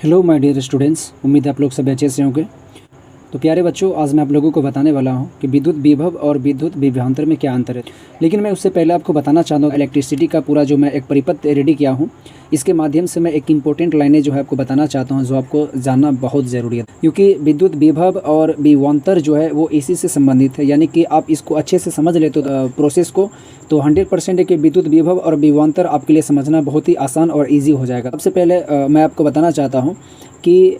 Hello my dear students, उम्मीद है आप लोग सब अच्छे से होंगे। तो प्यारे बच्चों, आज मैं आप लोगों को बताने वाला हूं कि विद्युत विभव और विद्युत विभवांतर में क्या अंतर है। लेकिन मैं उससे पहले आपको बताना चाहता हूँ इलेक्ट्रिसिटी का पूरा जो मैं एक परिपथ रेडी किया हूँ, इसके माध्यम से मैं एक इंपॉर्टेंट लाइनें जो है आपको बताना चाहता हूँ, जो आपको जानना बहुत ज़रूरी है। क्योंकि विद्युत विभव और विभवांतर जो है वो इसी से संबंधित है, यानी कि आप इसको अच्छे से समझ ले तो प्रोसेस को, तो 100% है कि विद्युत विभव और विभवांतर आपके लिए समझना बहुत ही आसान और ईजी हो जाएगा। सबसे पहले मैं आपको बताना चाहता हूँ कि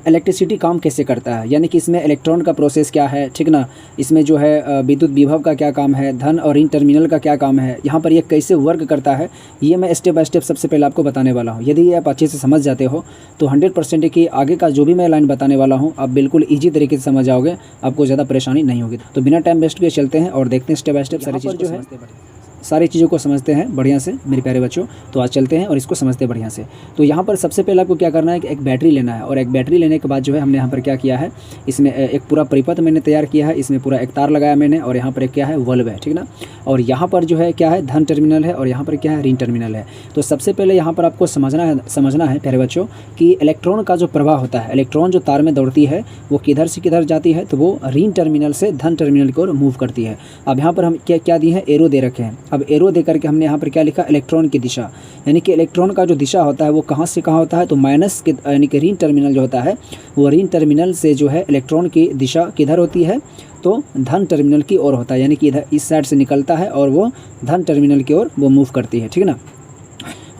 इलेक्ट्रिसिटी काम कैसे करता है, यानी कि इसमें इलेक्ट्रॉन का प्रोसेस क्या है, ठीक ना। इसमें जो है विद्युत विभव का क्या काम है, धन और ऋण टर्मिनल का क्या काम है, यहाँ पर ये कैसे वर्क करता है, ये मैं स्टेप बाय स्टेप सबसे पहले आपको बताने वाला हूँ। यदि ये आप अच्छे से समझ जाते हो तो 100% है कि आगे का जो भी मैं लाइन बताने वाला हूँ आप बिल्कुल ईजी तरीके से समझ जाओगे, आपको ज़्यादा परेशानी नहीं होगी। तो बिना टाइम वेस्ट किए चलते हैं और देखते हैं स्टेप बाय स्टेप सारी चीज़ों को समझते हैं बढ़िया से मेरे प्यारे बच्चों। तो आज चलते हैं और इसको समझते हैं बढ़िया से। तो यहाँ पर सबसे पहले आपको क्या करना है कि एक बैटरी लेना है, और एक बैटरी लेने के बाद जो है हमने यहाँ पर क्या किया है, इसमें एक पूरा परिपथ मैंने तैयार किया है, इसमें पूरा एक तार लगाया मैंने, और यहाँ पर एक क्या है बल्ब है, ठीक ना। और यहाँ पर जो है क्या है धन टर्मिनल है, और यहाँ पर क्या है ऋण टर्मिनल है। तो सबसे पहले यहाँ पर आपको समझना है प्यारे बच्चों कि इलेक्ट्रॉन का जो प्रवाह होता है, इलेक्ट्रॉन जो तार में दौड़ती है वो किधर से किधर जाती है, तो वो ऋण टर्मिनल से धन टर्मिनल की ओर मूव करती है। अब यहाँ पर हम क्या दिए हैं, एरो दे रखे हैं। अब एरो दे करके हमने यहाँ पर क्या लिखा, इलेक्ट्रॉन की दिशा, यानी कि इलेक्ट्रॉन का जो दिशा होता है वो कहाँ से कहाँ होता है, तो माइनस के यानी कि ऋण टर्मिनल जो होता है वो ऋण टर्मिनल से जो है इलेक्ट्रॉन की दिशा किधर होती है, तो धन टर्मिनल की ओर होता है, यानी कि इधर इस साइड से निकलता है और वो धन टर्मिनल की ओर वो मूव करती है, ठीक ना।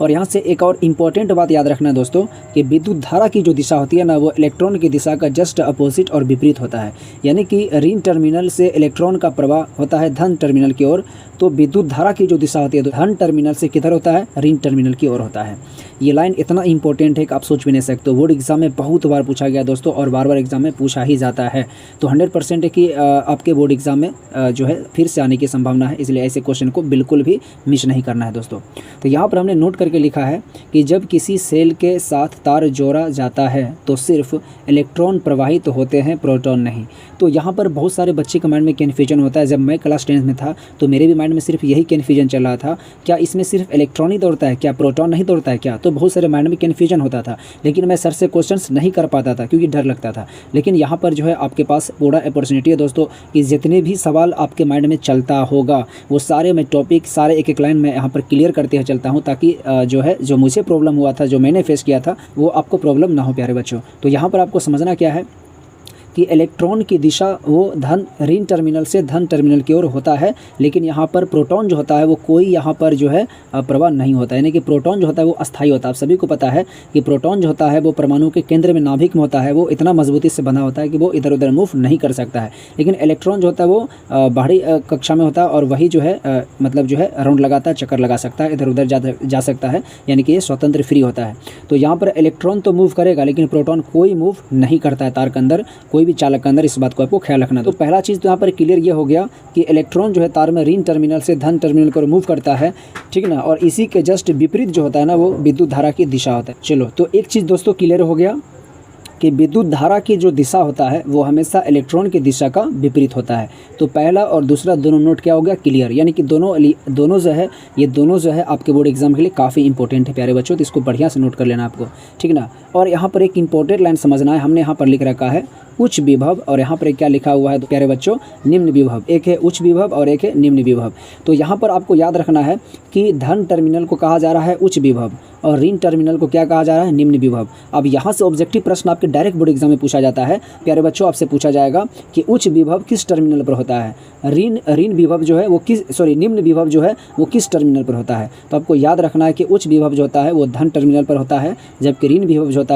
और यहाँ से एक और इम्पॉर्टेंट बात याद रखना है दोस्तों कि विद्युत धारा की जो दिशा होती है ना, वो इलेक्ट्रॉन की दिशा का जस्ट अपोजिट और विपरीत होता है। यानी कि ऋण टर्मिनल से इलेक्ट्रॉन का प्रवाह होता है धन टर्मिनल की ओर, तो विद्युत धारा की जो दिशा होती है तो धन टर्मिनल से किधर होता है, ऋण टर्मिनल की ओर होता है। ये लाइन इतना इंपॉर्टेंट है कि आप सोच भी नहीं सकते। बोर्ड एग्जाम में बहुत बार पूछा गया दोस्तों, और बार बार एग्जाम में पूछा ही जाता है। तो 100% है कि आपके बोर्ड एग्जाम में जो है फिर से आने की संभावना है, इसलिए ऐसे क्वेश्चन को बिल्कुल भी मिस नहीं करना है दोस्तों। तो यहाँ पर हमने नोट करके लिखा है कि जब किसी सेल के साथ तार जोड़ा जाता है तो सिर्फ इलेक्ट्रॉन प्रवाहित होते हैं, प्रोटॉन नहीं। तो यहाँ पर बहुत सारे बच्चे के माइंड में कन्फ्यूजन होता है। जब मैं क्लास 10 में था तो मेरे भी माइंड में सिर्फ यही कन्फ्यूजन चल रहा था, क्या इसमें सिर्फ इलेक्ट्रॉन ही दौड़ता है, क्या प्रोटॉन नहीं दौड़ता है क्या। तो बहुत सारे माइंड में कन्फ्यूजन होता था, लेकिन मैं सर से क्वेश्चंस नहीं कर पाता था क्योंकि डर लगता था। लेकिन यहाँ पर जो है आपके पास पूरा अपॉर्चुनिटी है दोस्तों कि जितने भी सवाल आपके माइंड में चलता होगा वो सारे मैं टॉपिक सारे एक एक लाइन में यहाँ पर क्लियर करते हुए चलता हूँ, ताकि जो है जो मुझे प्रॉब्लम हुआ था, जो मैंने फेस किया था, वो आपको प्रॉब्लम ना हो प्यारे बच्चों। तो यहाँ पर आपको समझना क्या है कि इलेक्ट्रॉन की दिशा वो धन ऋण टर्मिनल से धन टर्मिनल की ओर होता है, लेकिन यहाँ पर प्रोटॉन जो होता है वो कोई यहाँ पर जो है प्रवाह नहीं होता है। यानी कि प्रोटॉन जो होता है वो अस्थायी होता है। आप सभी को पता है कि प्रोटॉन जो होता है वो परमाणु के केंद्र में नाभिक में होता है, वो इतना मजबूती से बना होता है कि वो इधर उधर मूव नहीं कर सकता है। लेकिन इलेक्ट्रॉन जो होता है वो बाहरी कक्षा में होता है, और वही जो है मतलब जो है राउंड लगाता है, चक्कर लगा सकता है, इधर उधर जा सकता है, यानी कि ये स्वतंत्र फ्री होता है। तो यहाँ पर इलेक्ट्रॉन तो मूव करेगा, लेकिन प्रोटॉन कोई मूव नहीं करता है तार के अंदर, कोई भी चालक के अंदर। इस बात को आपको ख्याल रखना। तो पहला चीज़ तो यहाँ पर क्लियर ये हो गया कि इलेक्ट्रॉन जो है तार में ऋण टर्मिनल से धन टर्मिनल को मूव करता है, ठीक ना। और इसी के जस्ट विपरीत जो होता है ना वो विद्युत धारा की दिशा होता है। चलो, तो एक चीज़ दोस्तों क्लियर हो गया कि विद्युत धारा की जो दिशा होता है वो हमेशा इलेक्ट्रॉन की दिशा का विपरीत होता है। तो पहला और दूसरा दोनों नोट क्या हो गया, क्लियर। यानी कि दोनों जो है आपके बोर्ड एग्जाम के लिए काफ़ी इंपॉर्टेंट है प्यारे बच्चों। तो इसको बढ़िया से नोट कर लेना आपको, ठीक ना। और यहाँ पर एक इंपॉर्टेंट लाइन समझना है, हमने यहाँ पर लिख रखा है उच्च विभव, और यहाँ पर क्या लिखा हुआ है तो प्यारे बच्चों निम्न विभव। एक है उच्च विभव और एक है निम्न विभव। तो यहाँ पर आपको याद रखना है कि धन टर्मिनल को कहा जा रहा है उच्च विभव और ऋण टर्मिनल को क्या कहा जा रहा है, निम्न विभव। अब यहाँ से ऑब्जेक्टिव प्रश्न आपके डायरेक्ट बोर्ड एग्जाम में पूछा जाता है प्यारे बच्चों। आपसे पूछा जाएगा कि उच्च विभव किस टर्मिनल पर होता है, ऋण विभव जो है वो निम्न विभव जो है वो किस टर्मिनल पर होता है। तो आपको याद रखना है कि उच्च विभव जो होता है वो धन टर्मिनल पर होता है, जबकि निम्न विभव जो होता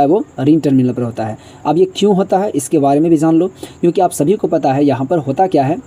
है वो ऋण टर्मिनल पर होता है। अब ये क्यों होता है इसके बारे में भी जान लो, क्योंकि आप सभी को पता है यहाँ पर होता क्या है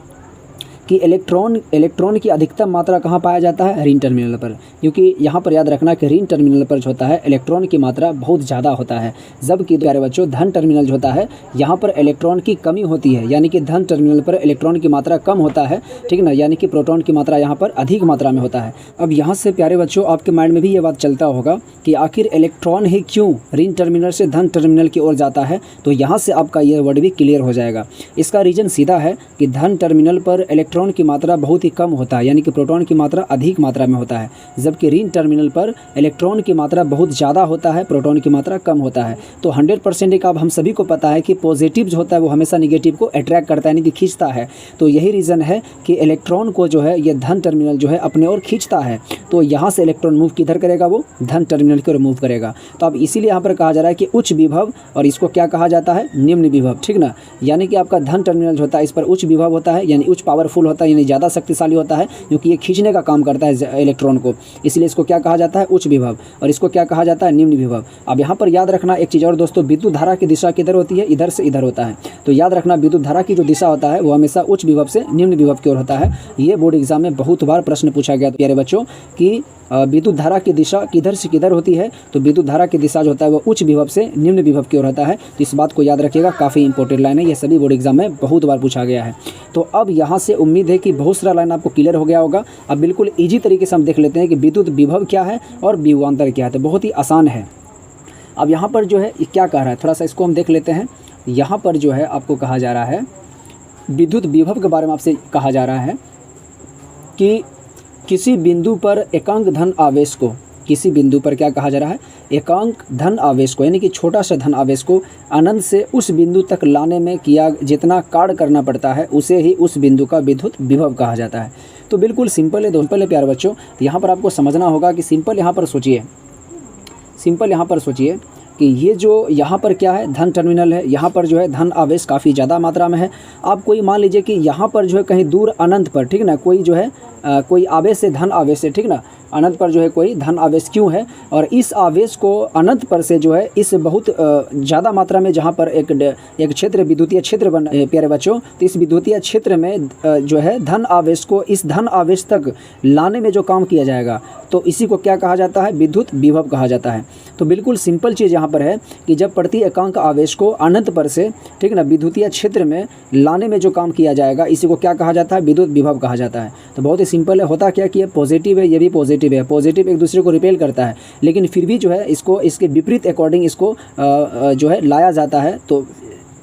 कि इलेक्ट्रॉन की अधिकतम मात्रा कहाँ पाया जाता है, ऋण टर्मिनल पर। क्योंकि यहाँ पर याद रखना कि ऋण टर्मिनल पर जो होता है इलेक्ट्रॉन की मात्रा बहुत ज़्यादा होता है, जबकि प्यारे बच्चों धन टर्मिनल जो होता है यहाँ पर इलेक्ट्रॉन की कमी होती है। यानी कि धन टर्मिनल पर इलेक्ट्रॉन की मात्रा कम होता है, ठीक ना, यानी कि प्रोटॉन की मात्रा यहाँ पर अधिक मात्रा में होता है। अब यहाँ से प्यारे बच्चों आपके माइंड में भी ये बात चलता होगा कि आखिर इलेक्ट्रॉन ही क्यों ऋण टर्मिनल से धन टर्मिनल की ओर जाता है। तो यहाँ से आपका ये वर्ड भी क्लियर हो जाएगा। इसका रीज़न सीधा है कि धन टर्मिनल पर इलेक्ट्रॉन इलेक्ट्रॉन की मात्रा बहुत ही कम होता है, यानी कि प्रोटॉन की मात्रा अधिक मात्रा में होता है, जबकि ऋण टर्मिनल पर इलेक्ट्रॉन की मात्रा बहुत ज़्यादा होता है, प्रोटॉन की मात्रा कम होता है। तो 100% एक अब हम सभी को पता है कि पॉजिटिव जो होता है वो हमेशा निगेटिव को अट्रैक्ट करता है, यानी कि खींचता है। तो यही रीज़न है कि इलेक्ट्रॉन को जो है ये धन टर्मिनल जो है अपने ओर खींचता है। तो यहाँ से इलेक्ट्रॉन मूव किधर करेगा, वो धन टर्मिनल की ओर मूव करेगा। तो अब इसीलिए यहाँ पर कहा जा रहा है कि उच्च विभव, और इसको क्या कहा जाता है, निम्न विभव, ठीक ना। यानी कि आपका धन टर्मिनल जो होता है इस पर उच्च विभव होता है, यानी उच्च पावरफुल होता है, यानी ज़्यादा शक्तिशाली होता है, क्योंकि ये खींचने का काम करता है इलेक्ट्रॉन को, इसलिए इसको क्या कहा जाता है, उच्च विभव। और इसको क्या कहा जाता है, निम्न विभव। अब यहाँ पर याद रखना एक चीज़ और दोस्तों, विद्युत धारा की दिशा किधर होती है, इधर से इधर होता है। तो याद रखना विद्युत धारा की जो दिशा होता है वो हमेशा उच्च विभव से निम्न विभव की ओर होता है। ये बोर्ड एग्जाम में बहुत बार प्रश्न पूछा गया प्यारे बच्चों कि विद्युत धारा की दिशा किधर से किधर होती है। तो विद्युत धारा की दिशा जो होता है वो उच्च विभव से निम्न विभव की ओर होता है। तो इस बात को याद रखिएगा, काफ़ी इंपॉर्टेंट लाइन है, ये सभी बोर्ड एग्जाम में बहुत बार पूछा गया है। तो अब यहाँ से उम्मीद है कि बहुत सारा लाइन आपको क्लियर हो गया होगा। अब बिल्कुल ईजी तरीके से हम देख लेते हैं कि विद्युत विभव क्या है और विभवांतर क्या है। तो बहुत ही आसान है। अब यहाँ पर जो है क्या कह रहा है, थोड़ा सा इसको हम देख लेते हैं। यहाँ पर जो है आपको कहा जा रहा है, विद्युत विभव के बारे में आपसे कहा जा रहा है कि किसी बिंदु पर एकांक धन आवेश को, किसी बिंदु पर क्या कहा जा रहा है, एकांक धन आवेश को, यानी कि छोटा सा धन आवेश को अनंत से उस बिंदु तक लाने में किया जितना कार्य करना पड़ता है उसे ही उस बिंदु का विद्युत विभव कहा जाता है। तो बिल्कुल सिंपल है दोस्तों। पहले प्यारे बच्चों यहाँ पर आपको समझना होगा कि सिंपल यहाँ पर सोचिए, सिंपल यहाँ पर सोचिए कि ये जो यहाँ पर क्या है, धन टर्मिनल है, यहाँ पर जो है धन आवेश काफ़ी ज़्यादा मात्रा में है। आप कोई मान लीजिए कि यहाँ पर जो है कहीं दूर अनंत पर, ठीक ना, कोई जो है कोई आवेश है, धन आवेश है, ठीक ना, अनंत पर जो है कोई धन आवेश क्यों है, और इस आवेश को अनंत पर से जो है इस बहुत ज़्यादा मात्रा में जहाँ पर एक क्षेत्र विद्युतीय क्षेत्र बन प्यारे बच्चों, तो इस विद्युतीय क्षेत्र में जो है धन आवेश को इस धन आवेश तक लाने में जो काम किया जाएगा तो इसी को क्या कहा जाता है, विद्युत विभव कहा जाता है। तो बिल्कुल सिंपल चीज़ यहाँ पर है कि जब प्रति एकांक आवेश को अनंत पर से, ठीक ना, विद्युतीय क्षेत्र में लाने में जो काम किया जाएगा इसी को क्या कहा जाता है, विद्युत विभव कहा जाता है। तो बहुत ही सिंपल है। होता क्या कि ये पॉजिटिव है, ये भी पॉजिटिव है, पॉजिटिव एक दूसरे को रिपेल करता है, लेकिन फिर भी जो है इसको इसके विपरीत अकॉर्डिंग इसको जो है लाया जाता है।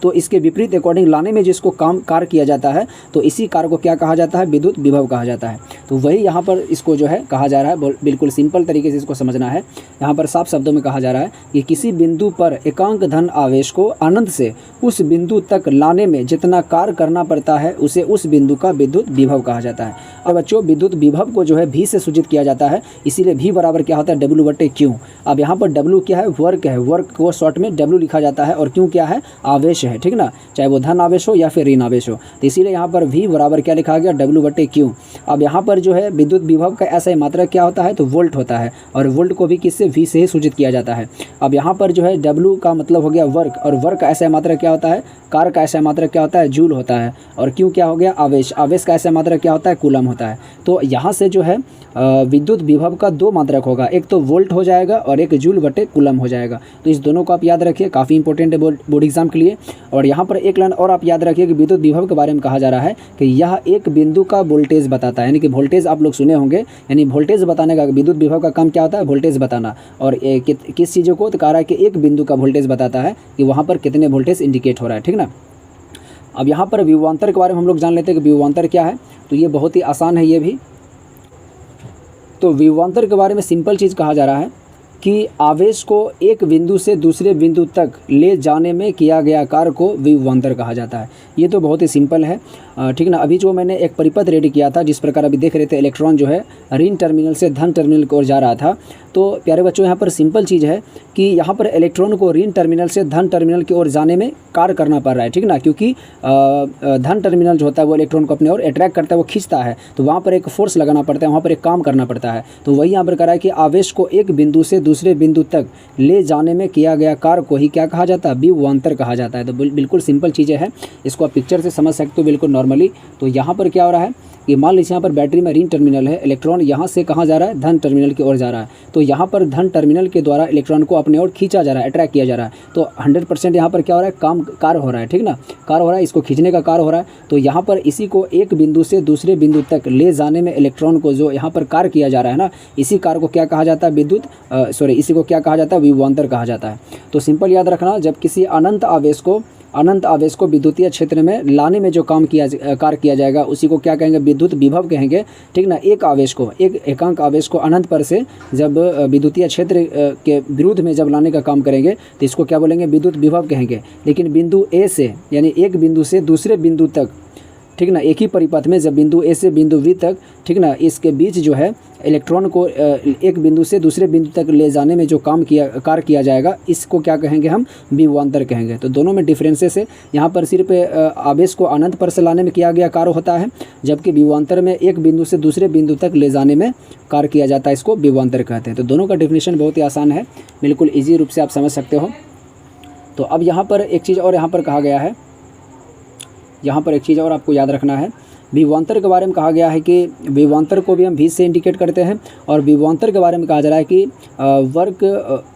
तो इसके विपरीत अकॉर्डिंग लाने में जिसको कार्य किया जाता है तो इसी कार्य को क्या कहा जाता है, विद्युत विभव कहा जाता है। तो वही यहाँ पर इसको जो है कहा जा रहा है। बिल्कुल सिंपल तरीके से इसको समझना है। यहाँ पर साफ शब्दों में कहा जा रहा है कि किसी बिंदु पर एकांक धन आवेश को अनंत से उस बिंदु तक लाने में जितना कार्य करना पड़ता है उसे उस बिंदु का विद्युत विभव कहा जाता है। और बच्चों विद्युत विभव को जो है V से सूचित किया जाता है, इसीलिए V बराबर क्या होता है, W/Q। अब यहाँ पर W क्या है, वर्क है, वर्क को शॉर्ट में W लिखा जाता है, और Q क्या है, आवेश है, ठीक ना, चाहे वो धन आवेश हो या फिर ऋण आवेश हो। तो इसीलिए यहाँ पर V बराबर क्या लिखा गया, W/Q। अब यहाँ पर जो है विद्युत विभव का ऐसा ही मात्रक क्या होता है, तो वोल्ट होता है, और वोल्ट को भी किससे, V से ही सूचित किया जाता है। अब यहाँ पर जो है W का मतलब हो गया वर्क, और वर्क का ऐसा मात्रक क्या होता है, कार्य का ऐसा मात्रक क्या होता है, जूल होता है, और Q क्या हो गया, आवेश, आवेश का ऐसा मात्रक क्या होता है, कूलम होता है। तो यहाँ से जो है विद्युत विभव का दो मात्रक होगा, एक तो वोल्ट हो जाएगा और एक जूल/कूलम हो जाएगा। तो इस दोनों को आप याद रखिए, काफ़ी इंपॉर्टेंट है बोर्ड एग्जाम के लिए। और यहाँ पर एक लाइन और आप याद रखिए कि विद्युत विभव के बारे में कहा जा रहा है कि यह एक बिंदु का वोल्टेज बताता है, यानी कि वोल्टेज आप लोग सुने होंगे, यानी वोल्टेज बताने का, विद्युत विभव का काम क्या होता है, वोल्टेज बताना। और किस चीज़ों को, तो कह रहा है कि एक बिंदु का वोल्टेज बताता है कि वहाँ पर कितने वोल्टेज इंडिकेट हो रहा है, ठीक ना। अब यहाँ पर विभवांतर के बारे में हम लोग जान लेते हैं कि विभवांतर क्या है। तो ये बहुत ही आसान है ये भी। तो विभवांतर के बारे में सिंपल चीज़ कहा जा रहा है कि आवेश को एक बिंदु से दूसरे बिंदु तक ले जाने में किया गया कार्य को विभवांतर कहा जाता है। ये तो बहुत ही सिंपल है, ठीक ना। अभी जो मैंने एक परिपथ रेडी किया था, जिस प्रकार अभी देख रहे थे, इलेक्ट्रॉन जो है ऋण टर्मिनल से धन टर्मिनल की ओर जा रहा था। तो प्यारे बच्चों यहाँ पर सिंपल चीज़ है कि यहाँ पर इलेक्ट्रॉन को ऋण टर्मिनल से धन टर्मिनल की ओर जाने में कार्य करना पड़ रहा है, ठीक ना, क्योंकि धन टर्मिनल जो होता है वो इलेक्ट्रॉन को अपने ओर अट्रैक्ट करता है, वो खींचता है, तो वहाँ पर एक फोर्स लगाना पड़ता है, वहाँ पर एक काम करना पड़ता है। तो वही यहाँ पर कह रहा है कि आवेश को एक बिंदु से दूसरे बिंदु तक ले जाने में किया गया कार्य को ही क्या कहा जाता है, विभवांतर कहा जाता है। तो बिल्कुल सिंपल चीज़ें हैं, इसको आप पिक्चर से समझ सकते हो बिल्कुल नॉर्मली। तो यहाँ पर क्या हो रहा है कि मान लीजिए यहाँ पर बैटरी में ऋण टर्मिनल है, इलेक्ट्रॉन यहाँ से कहाँ जा रहा है, धन टर्मिनल की ओर जा रहा है। तो यहाँ पर धन टर्मिनल के द्वारा इलेक्ट्रॉन को अपने ओर खींचा जा रहा है, अट्रैक्ट किया जा रहा है। तो 100% यहाँ पर क्या हो रहा है, कार्य हो रहा है, ठीक ना, कार्य हो रहा है, इसको खींचने का कार्य हो रहा है। तो यहाँ पर इसी को एक बिंदु से दूसरे बिंदु तक ले जाने में इलेक्ट्रॉन को जो यहाँ पर कार्य किया जा रहा है ना, इसी कार्य को क्या कहा जाता है, इसी को क्या कहा जाता है, विभवांतर कहा जाता है। तो सिंपल याद रखना, जब किसी अनंत आवेश को अनंत आवेश को विद्युतीय क्षेत्र में लाने में जो कार्य किया जाएगा उसी को क्या कहेंगे, विद्युत विभव कहेंगे। ठीक ना, एक आवेश को, एक एकांक आवेश को अनंत पर से जब विद्युतीय क्षेत्र के विरुद्ध में जब लाने का काम करेंगे तो इसको क्या बोलेंगे, विद्युत विभव कहेंगे। लेकिन बिंदु ए से, यानी एक बिंदु से दूसरे बिंदु तक, ठीक ना, एक ही परिपथ में जब बिंदु ए से बिंदु वी तक, ठीक ना, इसके बीच जो है इलेक्ट्रॉन को एक बिंदु से दूसरे बिंदु तक ले जाने में जो कार्य किया जाएगा इसको क्या कहेंगे, हम विभवांतर कहेंगे। तो दोनों में डिफरेंसेस है। यहाँ पर सिर्फ आवेश को अनंत पर से लाने में किया गया कार्य होता है, जबकि विभवांतर में एक बिंदु से दूसरे बिंदु तक ले जाने में कार्य किया जाता है, इसको विभवांतर कहते हैं। तो दोनों का डेफिनेशन बहुत ही आसान है, बिल्कुल ईजी रूप से आप समझ सकते हो। तो अब यहाँ पर एक चीज़ और यहाँ पर कहा गया है, यहाँ पर एक चीज़ और आपको याद रखना है। विभवांतर के बारे में कहा गया है कि विभवांतर को भी हम भी से इंडिकेट करते हैं, और विभवांतर के बारे में कहा जा रहा है कि वर्क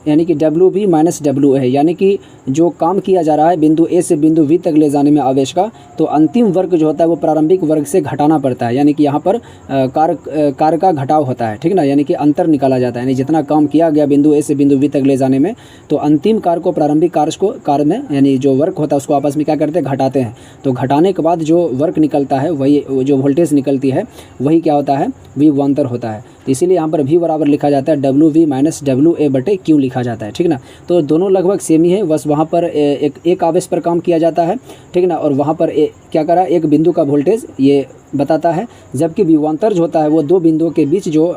यानी कि डब्ल्यू वी माइनस डब्ल्यू है, यानी कि जो काम किया जा रहा है बिंदु ए से बिंदु वी तक ले जाने में आवेश का, तो अंतिम वर्ग जो होता है वो प्रारंभिक वर्ग से घटाना पड़ता है। यानी कि यहाँ पर कार्य का घटाव होता है, ठीक ना, यानी कि अंतर निकाला जाता है। यानी जितना काम किया गया बिंदु ए से बिंदु वी तक ले जाने में, तो अंतिम कार्य को प्रारंभिक कार्य में, यानी जो वर्क होता है उसको आपस में क्या करते हैं, घटाते हैं। तो घटाने के बाद जो वर्क निकलता है, वही जो वोल्टेज निकलती है, वही क्या होता है, विभवांतर होता है। तो इसीलिए यहाँ पर भी बराबर लिखा जाता है W we minus W A बटे क्यू लिखा जाता है, ठीक ना। तो दोनों लगभग सेम ही है, बस वहाँ पर एक आवेश पर काम किया जाता है, ठीक ना, और वहाँ पर क्या करा, एक बिंदु का वोल्टेज ये बताता है, जबकि विभवांतर जो होता है वो दो बिंदुओं के बीच जो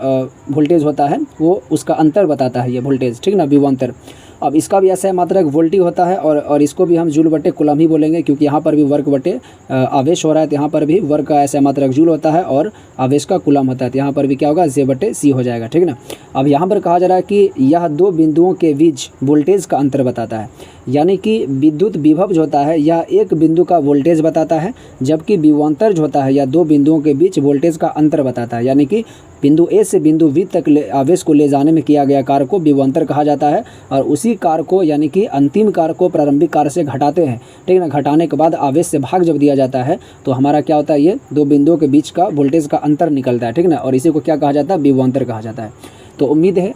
वोल्टेज होता है वो उसका अंतर बताता है, ये वोल्टेज, ठीक ना, विभवांतर। अब इसका भी ऐसा मात्रक वोल्टी होता है, और इसको भी हम जूल बटे कूलम ही बोलेंगे, क्योंकि यहाँ पर भी वर्क बटे आवेश हो रहा है, तो यहाँ पर भी वर्क का ऐसा मात्रक जूल होता है और आवेश का कूलम होता है, तो यहाँ पर भी क्या होगा, जे बटे सी हो जाएगा, ठीक ना। अब यहाँ पर कहा जा रहा है कि यह दो बिंदुओं के बीच वोल्टेज का अंतर बताता है, यानी कि विद्युत विभव जो होता है यह एक बिंदु का वोल्टेज बताता है, जबकि विभवांतर जो होता है यह दो बिंदुओं के बीच वोल्टेज का अंतर बताता है। यानी कि बिंदु ए से बिंदु वी तक आवेश को ले जाने में किया गया कार्य को विभवांतर कहा जाता है, और उसी कार्य को, यानी कि अंतिम कार्य को प्रारंभिक कार्य से घटाते हैं, ठीक ना। घटाने के बाद आवेश से भाग जब दिया जाता है तो हमारा क्या होता है, ये दो बिंदुओं के बीच का वोल्टेज का अंतर निकलता है, ठीक ना, और इसी को क्या कहा जाता है, विभवांतर कहा जाता है। तो उम्मीद है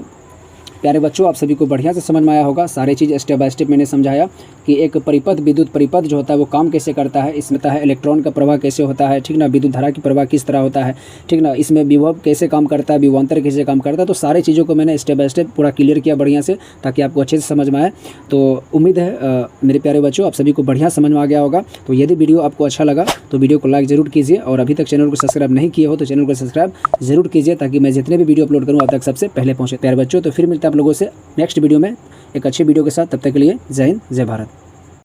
प्यारे बच्चों आप सभी को बढ़िया से समझ में आया होगा। सारे चीज़ स्टेप बाय स्टेप मैंने समझाया कि एक परिपथ, विद्युत परिपथ जो होता है वो काम कैसे करता है, इसमें होता है इलेक्ट्रॉन का प्रवाह कैसे होता है, ठीक ना, विद्युत धारा की प्रवाह किस तरह होता है, ठीक ना, इसमें विभव कैसे काम करता है, विभवांतर कैसे काम करता है। तो सारी चीज़ों को मैंने स्टेप बाय स्टेप पूरा क्लियर किया बढ़िया से, ताकि आपको अच्छे से समझ में आए। तो उम्मीद है मेरे प्यारे बच्चों आप सभी को बढ़िया समझ में आ गया होगा। तो यदि वीडियो आपको अच्छा लगा तो वीडियो को लाइक ज़रूर कीजिए, और अभी तक चैनल को सब्सक्राइब नहीं किए हो तो चैनल को सब्सक्राइब जरूर कीजिए, ताकि मैं जितने भी वीडियो अपलोड करूँ आप तक सबसे पहले पहुँचे। प्यारे बच्चों तो फिर मिलते हैं आप लोगों से नेक्स्ट वीडियो में एक अच्छी वीडियो के साथ, तब तक के लिए जय हिंद, जय भारत।